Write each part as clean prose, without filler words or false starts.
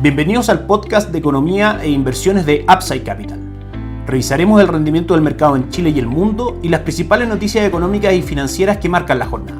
Bienvenidos al podcast de economía e inversiones de Upside Capital. Revisaremos el rendimiento del mercado en Chile y el mundo y las principales noticias económicas y financieras que marcan la jornada.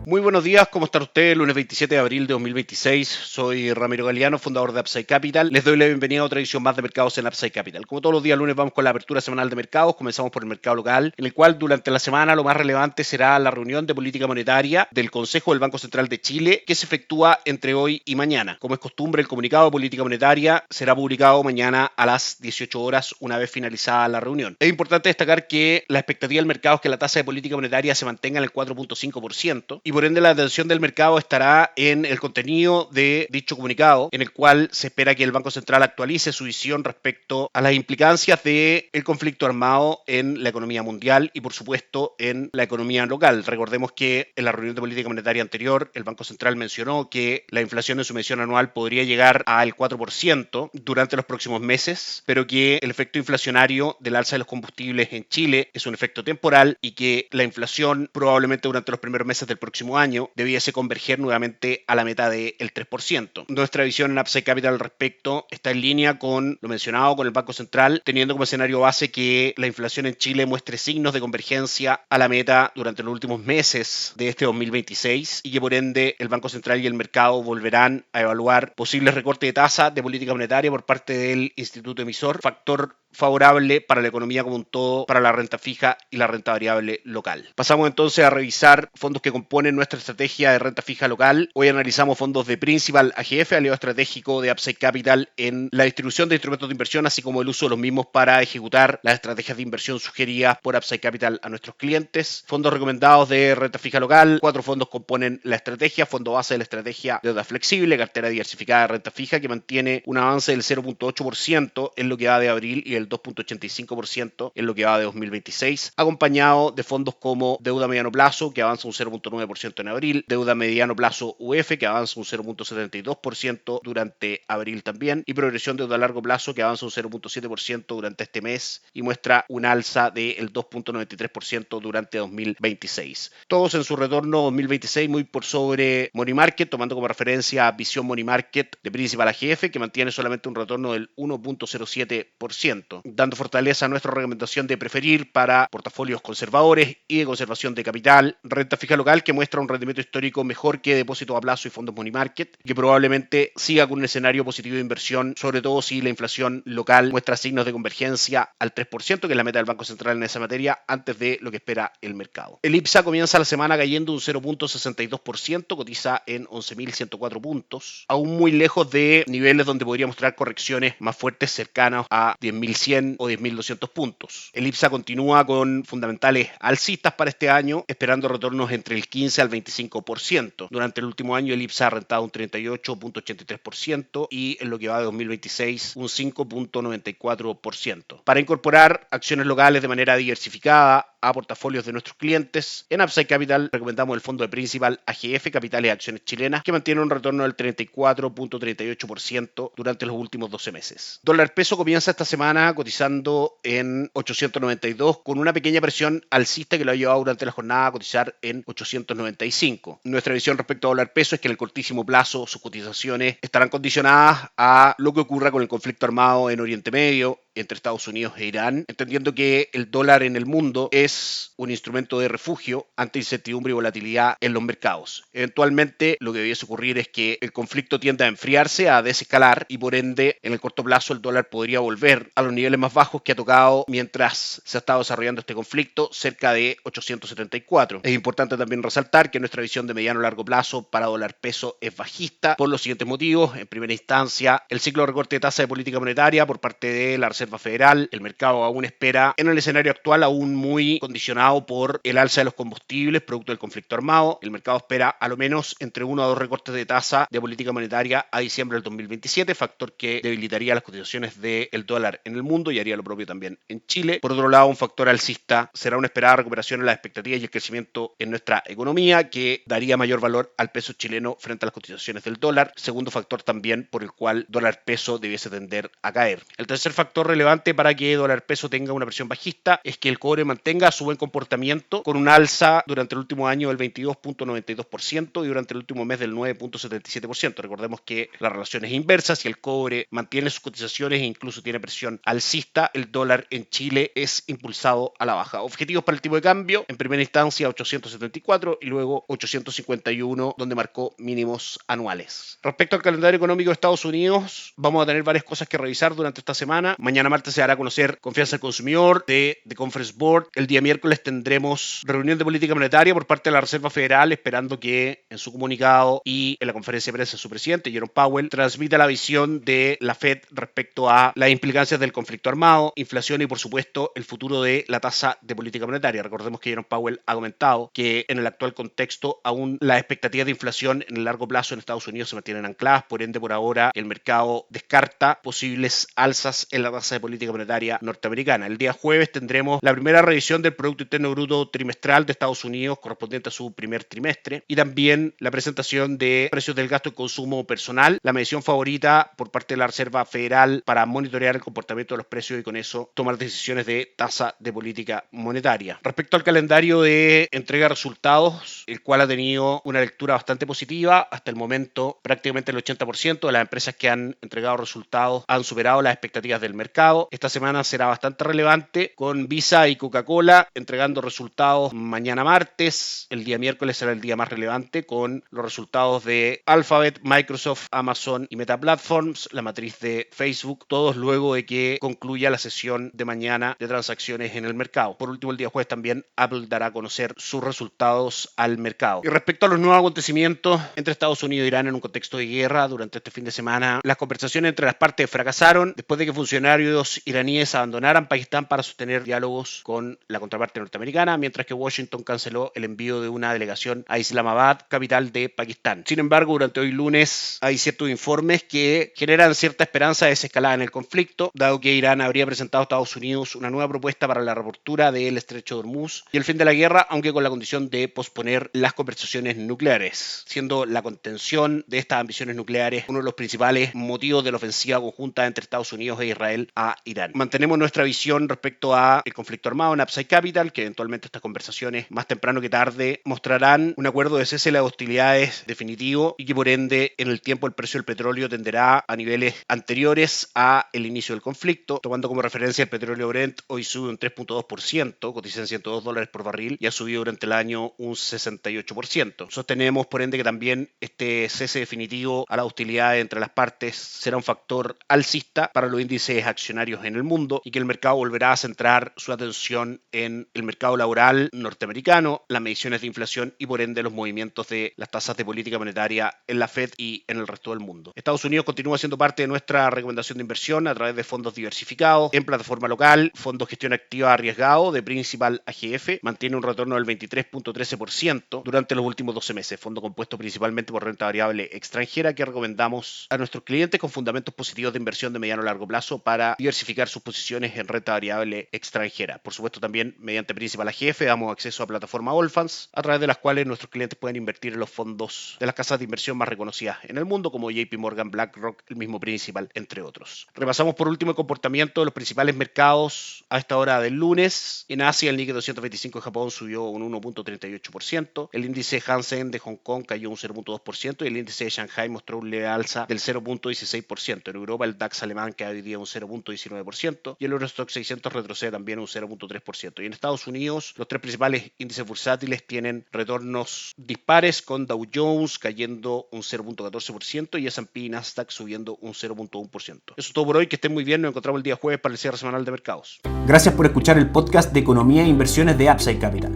Muy buenos días, ¿cómo están ustedes? Lunes 27 de abril de 2026, soy Ramiro Galeano, fundador de Upside Capital. Les doy la bienvenida a otra edición más de mercados en Upside Capital. Como todos los días lunes vamos con la apertura semanal de mercados, comenzamos por el mercado local, en el cual durante la semana lo más relevante será la reunión de política monetaria del Consejo del Banco Central de Chile, que se efectúa entre hoy y mañana. Como es costumbre, el comunicado de política monetaria será publicado mañana a las 18 horas, una vez finalizada la reunión. Es importante destacar que la expectativa del mercado es que la tasa de política monetaria se mantenga en el 4.5% y por ende la atención del mercado estará en el contenido de dicho comunicado, en el cual se espera que el Banco Central actualice su visión respecto a las implicancias del conflicto armado en la economía mundial y por supuesto en la economía local. Recordemos que en la reunión de política monetaria anterior el Banco Central mencionó que la inflación en su medición anual podría llegar al 4% durante los próximos meses, pero que el efecto inflacionario del alza de los combustibles en Chile es un efecto temporal y que la inflación probablemente durante los primeros meses del próximo año debiese converger nuevamente a la meta del 3%. Nuestra visión en Upside Capital al respecto está en línea con lo mencionado con el Banco Central, teniendo como escenario base que la inflación en Chile muestre signos de convergencia a la meta durante los últimos meses de este 2026 y que por ende el Banco Central y el mercado volverán a evaluar posibles recortes de tasa de política monetaria por parte del instituto emisor, factor favorable para la economía como un todo, para la renta fija y la renta variable local. Pasamos entonces a revisar fondos que componen nuestra estrategia de renta fija local. Hoy analizamos fondos de Principal AGF, aliado estratégico de Upside Capital, en la distribución de instrumentos de inversión, así como el uso de los mismos para ejecutar las estrategias de inversión sugeridas por Upside Capital a nuestros clientes. Fondos recomendados de renta fija local. 4 fondos componen la estrategia. Fondo base de la estrategia de deuda flexible, cartera diversificada de renta fija, que mantiene un avance del 0.8% en lo que va de abril y el 2.85% en lo que va de 2026, acompañado de fondos como deuda mediano plazo, que avanza un 0.9% en abril, deuda mediano plazo UF, que avanza un 0.72% durante abril también, y progresión deuda a largo plazo, que avanza un 0.7% durante este mes y muestra un alza del 2.93% durante 2026. Todos en su retorno 2026 muy por sobre Money Market, tomando como referencia Visión Money Market de Principal AGF, que mantiene solamente un retorno del 1.07%, dando fortaleza a nuestra recomendación de preferir para portafolios conservadores y de conservación de capital renta fija local, que muestra un rendimiento histórico mejor que depósitos a plazo y fondos money market, que probablemente siga con un escenario positivo de inversión, sobre todo si la inflación local muestra signos de convergencia al 3%, que es la meta del Banco Central en esa materia, antes de lo que espera el mercado. El IPSA comienza la semana cayendo un 0.62%, cotiza en 11.104 puntos, aún muy lejos de niveles donde podría mostrar correcciones más fuertes cercanas a 10.100 o 10.200 puntos. El IPSA continúa con fundamentales alcistas para este año, esperando retornos entre el 15 al 25%. Durante el último año el IPSA ha rentado un 38.83% y en lo que va de 2026 un 5.94%. Para incorporar acciones locales de manera diversificada a portafolios de nuestros clientes, en Upside Capital recomendamos el fondo de Principal AGF Capitales y Acciones Chilenas, que mantiene un retorno del 34.38% durante los últimos 12 meses. Dólar peso comienza esta semana cotizando en 892, con una pequeña presión alcista que lo ha llevado durante la jornada a cotizar en 895. Nuestra visión respecto a dólar peso es que en el cortísimo plazo sus cotizaciones estarán condicionadas a lo que ocurra con el conflicto armado en Oriente Medio entre Estados Unidos e Irán, entendiendo que el dólar en el mundo es un instrumento de refugio ante incertidumbre y volatilidad en los mercados. Eventualmente lo que debiese ocurrir es que el conflicto tienda a enfriarse, a desescalar, y por ende en el corto plazo el dólar podría volver a los niveles más bajos que ha tocado mientras se ha estado desarrollando este conflicto, cerca de 874. Es importante también resaltar que nuestra visión de mediano a largo plazo para dólar peso es bajista por los siguientes motivos. En primera instancia, el ciclo de recorte de tasa de política monetaria por parte de la Reserva Federal. El mercado aún espera, en el escenario actual, aún muy condicionado por el alza de los combustibles producto del conflicto armado. El mercado espera a lo menos entre 1 a 2 recortes de tasa de política monetaria a diciembre del 2027, factor que debilitaría las cotizaciones del dólar en el mundo y haría lo propio también en Chile. Por otro lado, un factor alcista será una esperada recuperación en las expectativas y el crecimiento en nuestra economía, que daría mayor valor al peso chileno frente a las cotizaciones del dólar. Segundo factor también por el cual dólar peso debiese tender a caer. El tercer factor relevante para que dólar peso tenga una presión bajista es que el cobre mantenga su buen comportamiento con un alza durante el último año del 22.92% y durante el último mes del 9.77%. Recordemos que la relación es inversa. Si el cobre mantiene sus cotizaciones e incluso tiene presión alcista, el dólar en Chile es impulsado a la baja. Objetivos para el tipo de cambio, en primera instancia 874 y luego 851, donde marcó mínimos anuales. Respecto al calendario económico de Estados Unidos, vamos a tener varias cosas que revisar durante esta semana. Mañana martes se dará a conocer confianza del consumidor de The Conference Board. El día miércoles tendremos reunión de política monetaria por parte de la Reserva Federal, esperando que en su comunicado y en la conferencia de prensa su presidente, Jerome Powell, transmita la visión de la Fed respecto a las implicancias del conflicto armado, inflación y por supuesto el futuro de la tasa de política monetaria. Recordemos que Jerome Powell ha comentado que en el actual contexto aún las expectativas de inflación en el largo plazo en Estados Unidos se mantienen ancladas, por ende por ahora el mercado descarta posibles alzas en la tasa de política monetaria norteamericana. El día jueves tendremos la primera revisión del Producto Interno Bruto trimestral de Estados Unidos correspondiente a su primer trimestre y también la presentación de precios del gasto de consumo personal, la medición favorita por parte de la Reserva Federal para monitorear el comportamiento de los precios y con eso tomar decisiones de tasa de política monetaria. Respecto al calendario de entrega de resultados, el cual ha tenido una lectura bastante positiva, hasta el momento prácticamente el 80% de las empresas que han entregado resultados han superado las expectativas del mercado. Esta semana será bastante relevante con Visa y Coca-Cola entregando resultados mañana martes. El día miércoles será el día más relevante con los resultados de Alphabet, Microsoft, Amazon y Meta Platforms, la matriz de Facebook, todos luego de que concluya la sesión de mañana de transacciones en el mercado. Por último, el día jueves también Apple dará a conocer sus resultados al mercado. Y respecto a los nuevos acontecimientos entre Estados Unidos e Irán en un contexto de guerra, durante este fin de semana las conversaciones entre las partes fracasaron después de que funcionarios iraníes abandonaran Pakistán para sostener diálogos con la contraparte norteamericana, mientras que Washington canceló el envío de una delegación a Islamabad, capital de Pakistán. Sin embargo, durante hoy lunes hay ciertos informes que generan cierta esperanza de desescalada en el conflicto, dado que Irán habría presentado a Estados Unidos una nueva propuesta para la reapertura del estrecho de Hormuz y el fin de la guerra, aunque con la condición de posponer las conversaciones nucleares, siendo la contención de estas ambiciones nucleares uno de los principales motivos de la ofensiva conjunta entre Estados Unidos e Israel a Irán. Mantenemos nuestra visión respecto a el conflicto armado en Upside Capital, que eventualmente estas conversaciones más temprano que tarde mostrarán un acuerdo de cese de las hostilidades definitivo y que por ende en el tiempo el precio del petróleo tenderá a niveles anteriores a el inicio del conflicto. Tomando como referencia el petróleo Brent, hoy sube un 3.2%, cotiza en $102 por barril y ha subido durante el año un 68%. Sostenemos por ende que también este cese definitivo a la hostilidad entre las partes será un factor alcista para los índices accionarios en el mundo y que el mercado volverá a centrar su atención en el mercado laboral norteamericano, las mediciones de inflación y por ende los movimientos de las tasas de política monetaria en la Fed y en el resto del mundo. Estados Unidos continúa siendo parte de nuestra recomendación de inversión a través de fondos diversificados en plataforma local, fondos gestión activa arriesgado de Principal AGF, mantiene un retorno del 23.13% durante los últimos 12 meses, fondo compuesto principalmente por renta variable extranjera que recomendamos a nuestros clientes con fundamentos positivos de inversión de mediano a largo plazo para diversificar sus posiciones en renta variable extranjera. Por supuesto también mediante Principal AGF damos acceso a plataforma Allfunds a través de las cuales nuestros clientes pueden invertir en los fondos de las casas de inversión más reconocidas en el mundo como JP Morgan, BlackRock, el mismo Principal, entre otros. Repasamos por último el comportamiento de los principales mercados a esta hora del lunes. En Asia el Nikkei 225 de Japón subió un 1.38%, el índice Hansen de Hong Kong cayó un 0.2% y el índice de Shanghai mostró un leve alza del 0.16%. En Europa el DAX alemán cae hoy día un 0.19% y el Eurostoxx 600 retrocede también un 0.3%. Y en Estados Unidos los tres principales índices bursátiles tienen retornos dispares con Dow Jones cayendo un 0.14% y S&P y Nasdaq subiendo un 0.1%. Eso es todo por hoy, que estén muy bien, nos encontramos el día jueves para el cierre semanal de mercados. Gracias por escuchar el podcast de Economía e Inversiones de Upside Capital.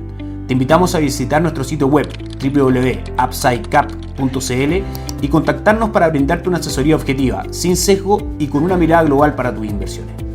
Te invitamos a visitar nuestro sitio web www.upsidecap.cl y contactarnos para brindarte una asesoría objetiva, sin sesgo y con una mirada global para tus inversiones.